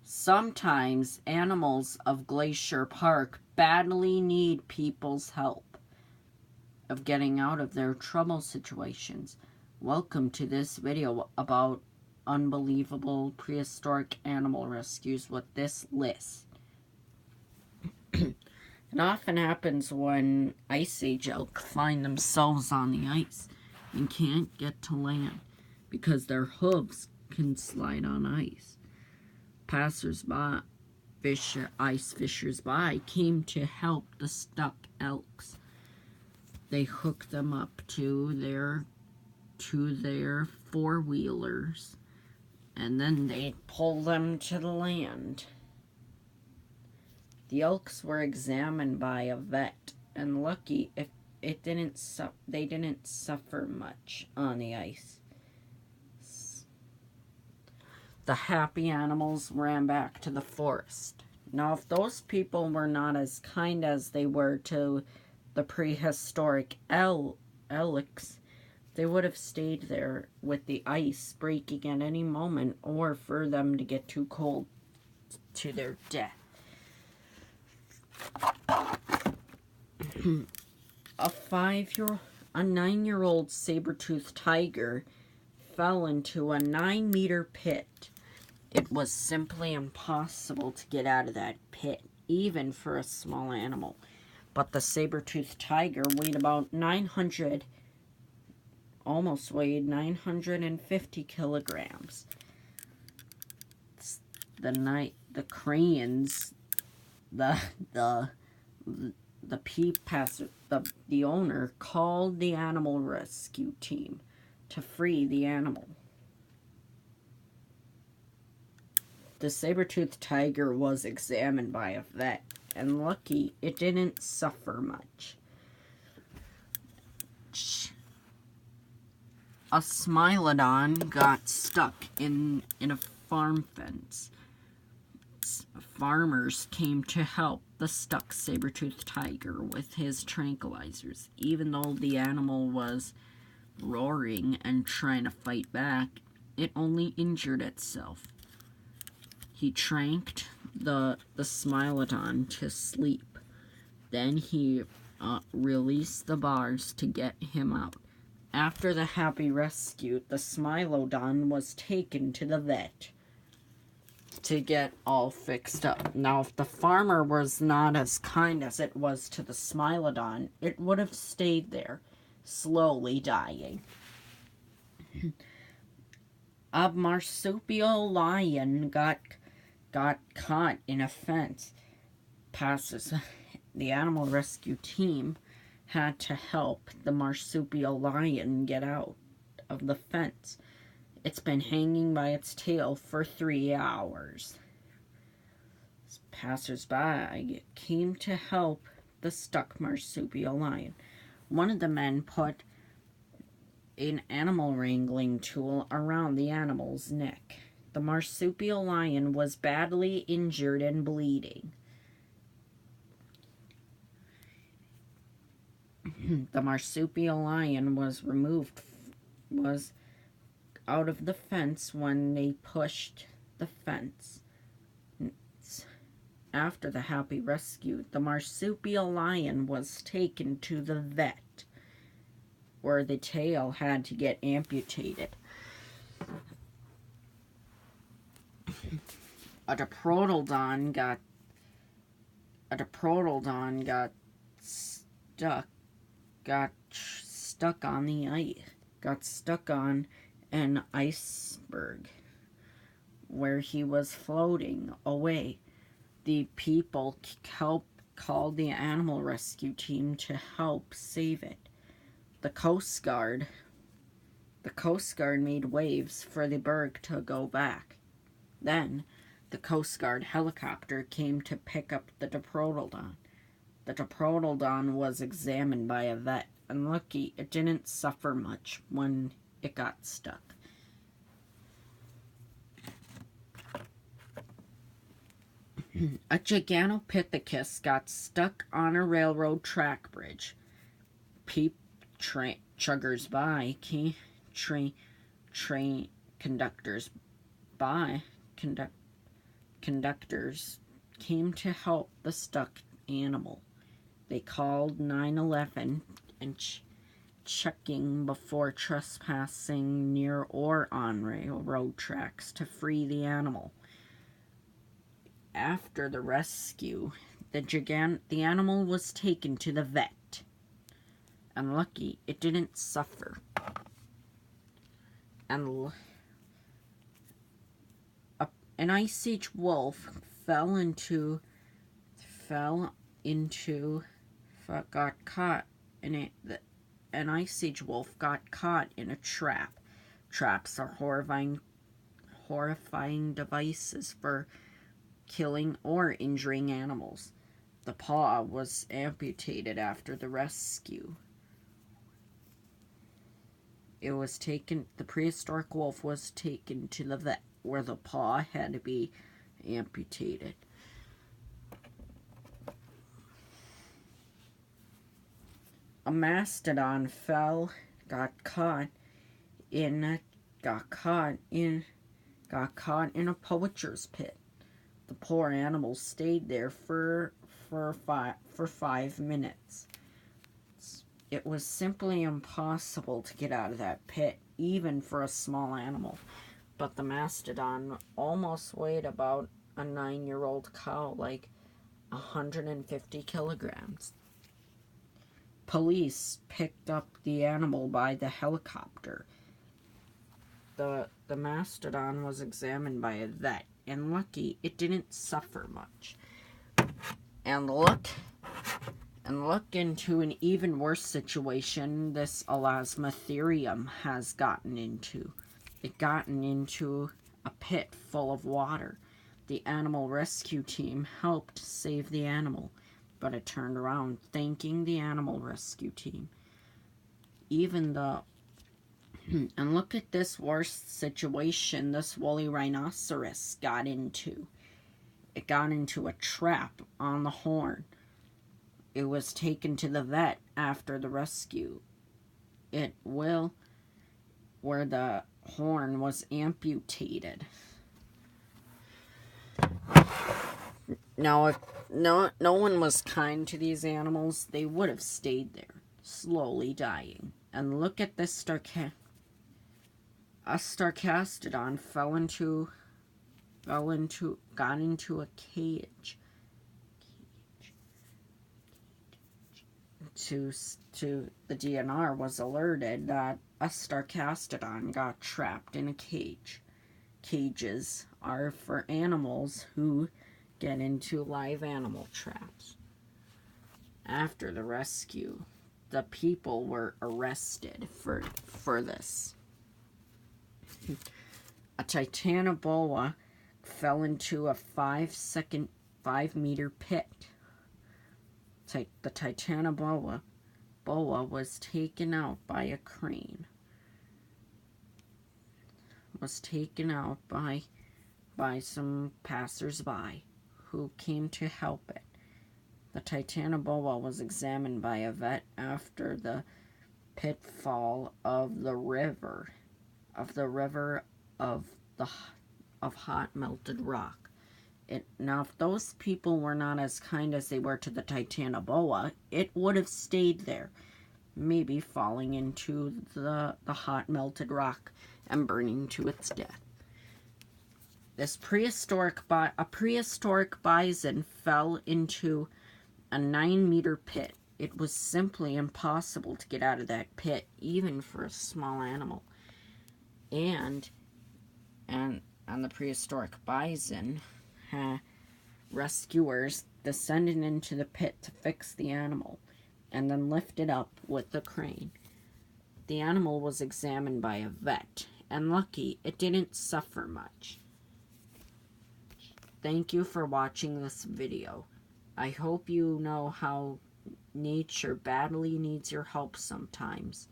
Sometimes animals of Glacier Park badly need people's help of getting out of their trouble situations. Welcome to this video about unbelievable prehistoric animal rescues with this list. It often happens when Ice Age elk find themselves on the ice and can't get to land because their hooves can slide on ice. Passers-by, ice fishers-by, came to help the stuck elks. They hooked them up to their four-wheelers, and then they pulled them to the land. The elks were examined by a vet, and lucky if they didn't suffer much on the ice. The happy animals ran back to the forest. Now, if those people were not as kind as they were to the prehistoric elks, they would have stayed there with the ice breaking at any moment, or for them to get too cold to their death. A 9-year-old saber-toothed tiger fell into a 9-meter pit. It was simply impossible to get out of that pit, even for a small animal. But the saber-toothed tiger weighed about almost weighed 950 kilograms. The cranes, the owner called the animal rescue team to free the animal. The saber-toothed tiger was examined by a vet, and lucky it didn't suffer much. A smilodon got stuck in a farm fence. Farmers came to help the stuck saber-toothed tiger with his tranquilizers. Even though the animal was roaring and trying to fight back, it only injured itself. He tranked the smilodon to sleep. Then he released the bars to get him out. After the happy rescue, the smilodon was taken to the vet to get all fixed up. Now, if the farmer was not as kind as it was to the smilodon, it would have stayed there, slowly dying. A marsupial lion got caught in a fence. The animal rescue team had to help the marsupial lion get out of the fence. It's been hanging by its tail for 3 hours. Passers-by came to help the stuck marsupial lion. One of the men put an animal wrangling tool around the animal's neck. The marsupial lion was badly injured and bleeding. The marsupial lion was out of the fence when they pushed the fence. After the happy rescue, the marsupial lion was taken to the vet, where the tail had to get amputated. A diprotodon got stuck on the ice. Got stuck on an iceberg where he was floating away. The people called the animal rescue team to help save it. The Coast Guard made waves for the berg to go back. Then the Coast Guard helicopter came to pick up the diprotodon. The diprotodon was examined by a vet, and lucky it didn't suffer much when it got stuck. A Gigantopithecus got stuck on a railroad track bridge. Chuggers by, train conductors by, conductors came to help the stuck animal. They called 911 and checking before trespassing near or on railroad tracks to free the animal. After the rescue, the animal was taken to the vet, and lucky it didn't suffer. And an Ice Age wolf got caught in it. An Ice Age wolf got caught in a trap. Traps are horrifying devices for killing or injuring animals. The paw was amputated after the rescue. The prehistoric wolf was taken to the vet where the paw had to be amputated. A mastodon got caught in a poacher's pit. The poor animal stayed there for 5 minutes. It was simply impossible to get out of that pit, even for a small animal. But the mastodon almost weighed about a 9-year-old cow, like 150 kilograms. Police picked up the animal by the helicopter. The mastodon was examined by a vet, and lucky it didn't suffer much. And look into an even worse situation this elasmotherium has gotten into. It gotten into a pit full of water. The animal rescue team helped save the animal, but it turned around thanking the animal rescue team. And look at this worst situation this woolly rhinoceros got into. It got into a trap on the horn. It was taken to the vet after the rescue. Where the horn was amputated. Now, if no one was kind to these animals, they would have stayed there, slowly dying. And look at this Starcastodon got into a cage. The DNR was alerted that a Starcastodon got trapped in a cage. Cages are for animals who get into live animal traps. After the rescue, the people were arrested for this. A Titanoboa fell into a 5-meter pit. The Titanoboa was taken out by a crane. Was taken out by some passers-by who came to help it. The Titanoboa was examined by a vet after the pitfall of the river of hot melted rock. Now, if those people were not as kind as they were to the Titanoboa, it would have stayed there, maybe falling into the hot melted rock and burning to its death. A prehistoric bison fell into a 9-meter pit. It was simply impossible to get out of that pit, even for a small animal. And the prehistoric bison, rescuers descended into the pit to fix the animal, and then lifted up with the crane. The animal was examined by a vet, and lucky it didn't suffer much. Thank you for watching this video. I hope you know how nature badly needs your help sometimes.